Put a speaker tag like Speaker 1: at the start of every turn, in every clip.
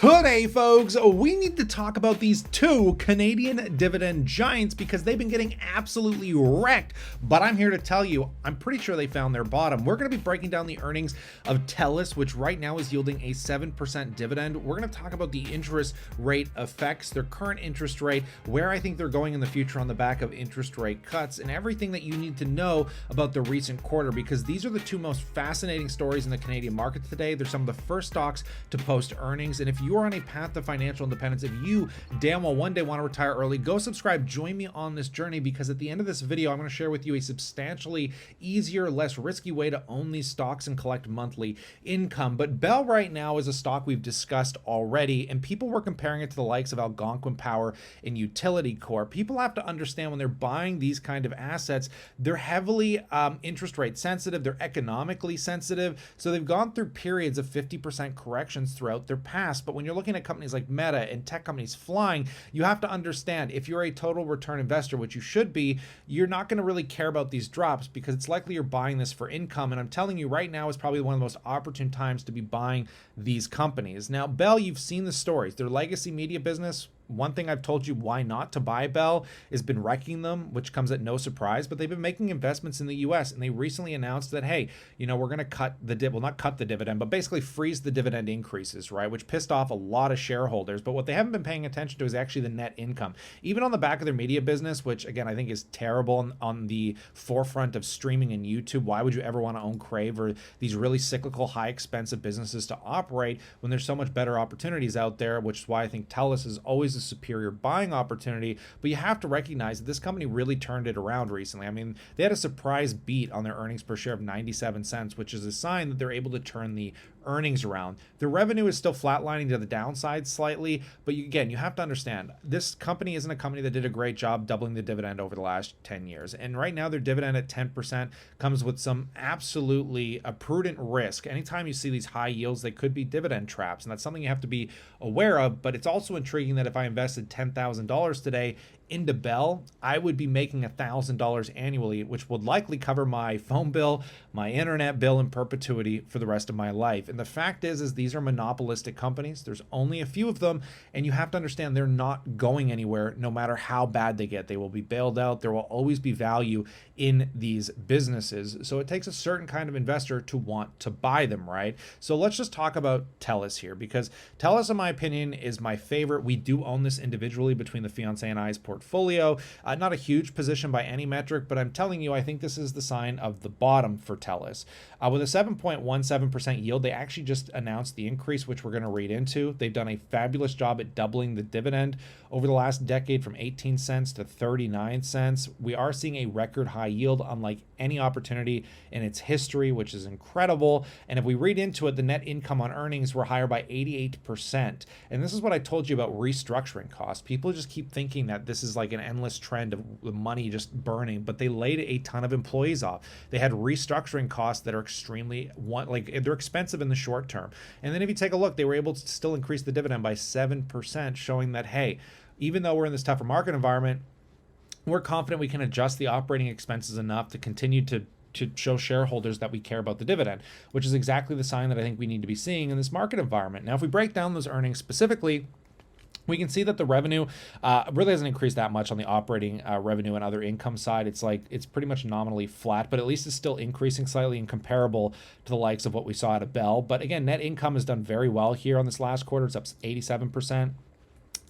Speaker 1: Today, folks, we need to talk about these two Canadian dividend giants because they've been getting absolutely wrecked. But I'm here to tell you, I'm pretty sure they found their bottom. We're going to be breaking down the earnings of Telus, which right now is yielding a 7% dividend. We're going to talk about the interest rate effects, their current interest rate, where I think they're going in the future on the back of interest rate cuts, and everything that you need to know about the recent quarter, because these are the two most fascinating stories in the Canadian market today. They're some of the first stocks to post earnings. And if you are on a path to financial independence, if you damn well one day want to retire early, go subscribe, join me on this journey, because at the end of this video, I'm going to share with you a substantially easier, less risky way to own these stocks and collect monthly income. But Bell right now is a stock we've discussed already, and people were comparing it to the likes of Algonquin Power and Utility Corp. People have to understand when they're buying these kind of assets, they're heavily interest rate sensitive, they're economically sensitive, so they've gone through periods of 50% corrections throughout their past. But when you're looking at companies like Meta and tech companies flying, you have to understand, if you're a total return investor, which you should be, you're not going to really care about these drops, because it's likely you're buying this for income. And I'm telling you right now is probably one of the most opportune times to be buying these companies. Now, Bell, you've seen the stories. Their legacy media business, one thing I've told you why not to buy Bell has been wrecking them, which comes at no surprise, but they've been making investments in the US, and they recently announced that, hey, you know, we're going to cut the not cut the dividend, but basically freeze the dividend increases, right? Which pissed off a lot of shareholders. But what they haven't been paying attention to is actually the net income. Even on the back of their media business, which again, I think is terrible on the forefront of streaming and YouTube. Why would you ever want to own Crave or these really cyclical, high expensive businesses to operate when there's so much better opportunities out there, which is why I think Telus is always a superior buying opportunity. But you have to recognize that this company really turned it around recently. I mean, they had a surprise beat on their earnings per share of 97 cents, which is a sign that they're able to turn the earnings around. The revenue is still flatlining to the downside slightly, but again, you have to understand, this company isn't a company that did a great job doubling the dividend over the last 10 years. And right now, their dividend at 10% comes with some absolutely a prudent risk. Anytime you see these high yields, they could be dividend traps, and that's something you have to be aware of. But it's also intriguing that if I invested $10,000 today into Bell, I would be making $1,000 annually, which would likely cover my phone bill, my internet bill in perpetuity for the rest of my life. And the fact is these are monopolistic companies. There's only a few of them, and you have to understand they're not going anywhere no matter how bad they get. They will be bailed out. There will always be value in these businesses. So it takes a certain kind of investor to want to buy them, right? So let's just talk about Telus here, because Telus, in my opinion, is my favorite. We do own this individually between the fiance and I's portfolio. Not a huge position by any metric, but I'm telling you, I think this is the sign of the bottom for Telus. With a 7.17% yield, they actually just announced the increase, which we're going to read into. They've done a fabulous job at doubling the dividend over the last decade from 18 cents to 39 cents. We are seeing a record high yield unlike any opportunity in its history, which is incredible. And if we read into it, the net income on earnings were higher by 88%. And this is what I told you about restructuring costs. People just keep thinking that this is like an endless trend of the money just burning, but they laid a ton of employees off. They had restructuring costs that are extremely, they're expensive in the short term. And then if you take a look, they were able to still increase the dividend by 7%, showing that, hey, even though we're in this tougher market environment, we're confident we can adjust the operating expenses enough to continue to show shareholders that we care about the dividend, which is exactly the sign that I think we need to be seeing in this market environment. Now, if we break down those earnings specifically, we can see that the revenue really hasn't increased that much on the operating revenue and other income side. It's pretty much nominally flat, but at least it's still increasing slightly and comparable to the likes of what we saw at a Bell. But again, net income has done very well here on this last quarter. It's up 87%.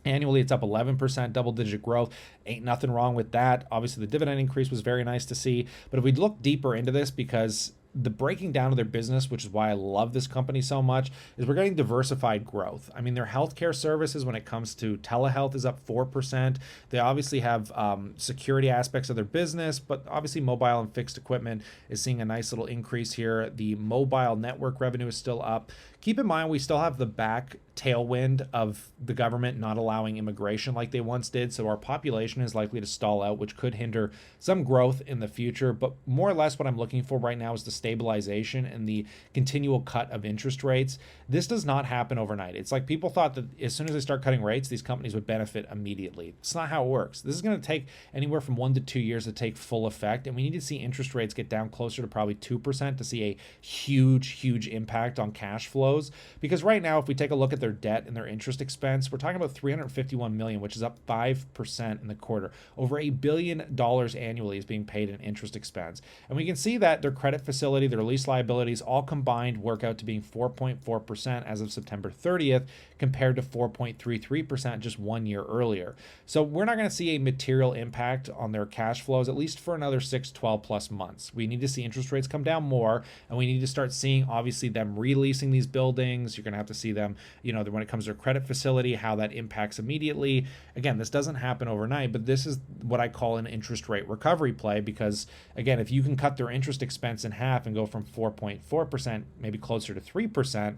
Speaker 1: Annually, it's up 11%, double-digit growth. Ain't nothing wrong with that. Obviously, the dividend increase was very nice to see. But if we look deeper into this, because the breaking down of their business, which is why I love this company so much, is we're getting diversified growth. I mean, their healthcare services, when it comes to telehealth, is up 4%. They obviously have security aspects of their business, but obviously mobile and fixed equipment is seeing a nice little increase here. The mobile network revenue is still up. Keep in mind, we still have the back tailwind of the government not allowing immigration like they once did. So our population is likely to stall out, which could hinder some growth in the future. But more or less what I'm looking for right now is the stabilization and the continual cut of interest rates. This does not happen overnight. It's like people thought that as soon as they start cutting rates, these companies would benefit immediately. It's not how it works. This is going to take anywhere from 1 to 2 years to take full effect. And we need to see interest rates get down closer to probably 2% to see a huge impact on cash flow. flows, because right now, if we take a look at their debt and their interest expense, we're talking about 351 million, which is up 5% in the quarter. Over $1 billion annually is being paid in interest expense. And we can see that their credit facility, their lease liabilities, all combined work out to being 4.4% as of September 30th, compared to 4.33% just 1 year earlier. So we're not going to see a material impact on their cash flows, at least for another 12 plus months. We need to see interest rates come down more, and we need to start seeing, obviously, them releasing these buildings. You're going to have to see them, when it comes to their credit facility, how that impacts immediately. Again, this doesn't happen overnight, but this is what I call an interest rate recovery play, because, again, if you can cut their interest expense in half and go from 4.4%, maybe closer to 3%,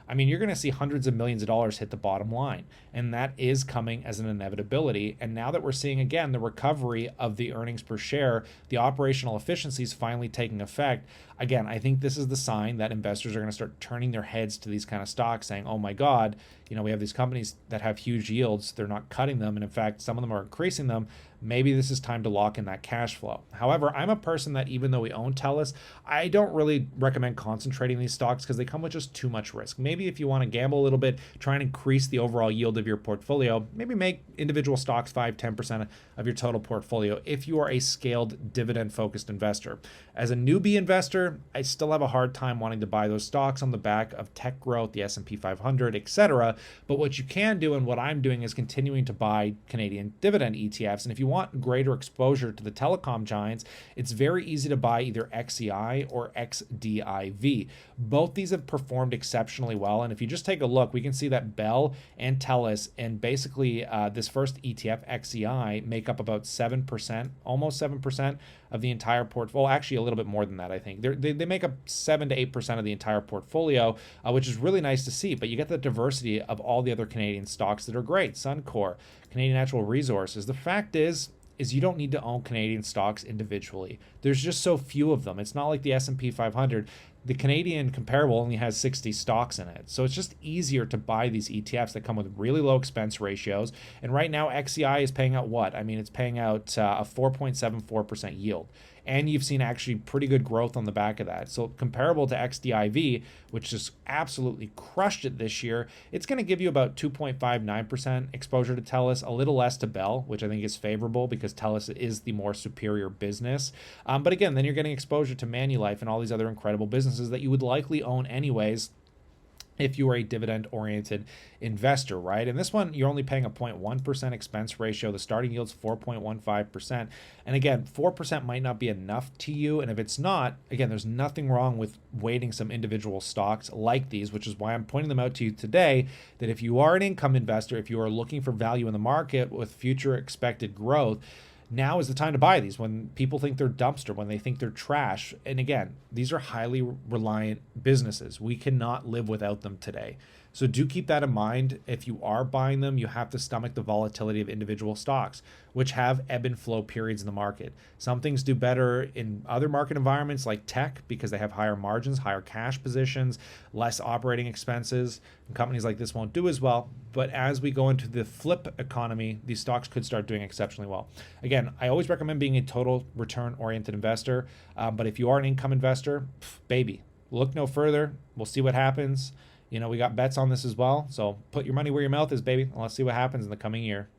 Speaker 1: I mean, you're going to see hundreds of millions of dollars hit the bottom line, and that is coming as an inevitability. And now that we're seeing, again, the recovery of the earnings per share, the operational efficiencies finally taking effect, again, I think this is the sign that investors are going to start turning their heads to these kind of stocks, saying, oh my God, we have these companies that have huge yields. They're not cutting them. And in fact, some of them are increasing them. Maybe this is time to lock in that cash flow. However, I'm a person that, even though we own Telus, I don't really recommend concentrating these stocks because they come with just too much risk. Maybe if you want to gamble a little bit, try and increase the overall yield of your portfolio, maybe make individual stocks 5-10% of your total portfolio if you are a scaled dividend-focused investor. As a newbie investor, I still have a hard time wanting to buy those stocks on the back of tech growth, the S&P 500, etc. But what you can do, and what I'm doing, is continuing to buy Canadian dividend ETFs. And if you want greater exposure to the telecom giants, it's very easy to buy either XEI or XDIV. Both these have performed exceptionally well. And if you just take a look, we can see that Bell and Telus, and basically this first ETF, XEI, make up about 7%, almost 7% of the entire portfolio. Actually, a little bit more than that, I think. They make up 7 to 8% of the entire portfolio, which is really nice to see. But you get the diversity of all the other Canadian stocks that are great. Suncor, Canadian Natural Resources. The fact is you don't need to own Canadian stocks individually. There's just so few of them. It's not like the S&P 500. The Canadian comparable only has 60 stocks in it. So it's just easier to buy these ETFs that come with really low expense ratios. And right now, XEI is paying out what? I mean, it's paying out a 4.74% yield. And you've seen actually pretty good growth on the back of that. So comparable to XDIV, which just absolutely crushed it this year, it's going to give you about 2.59% exposure to Telus, a little less to Bell, which I think is favorable because Telus is the more superior business. But again, then you're getting exposure to Manulife and all these other incredible businesses that you would likely own anyways if you are a dividend-oriented investor, right? And this one, you're only paying a 0.1% expense ratio. The starting yield's 4.15%. And again, 4% might not be enough to you. And if it's not, again, there's nothing wrong with weighting some individual stocks like these, which is why I'm pointing them out to you today, that if you are an income investor, if you are looking for value in the market with future expected growth, now is the time to buy these when people think they're dumpster, when they think they're trash. And again, these are highly reliant businesses. We cannot live without them today. So do keep that in mind. If you are buying them, you have to stomach the volatility of individual stocks, which have ebb and flow periods in the market. Some things do better in other market environments like tech because they have higher margins, higher cash positions, less operating expenses. And companies like this won't do as well. But as we go into the flip economy, these stocks could start doing exceptionally well. Again, I always recommend being a total return-oriented investor. But if you are an income investor, baby, look no further. We'll see what happens. We got bets on this as well. So put your money where your mouth is, baby. And let's see what happens in the coming year.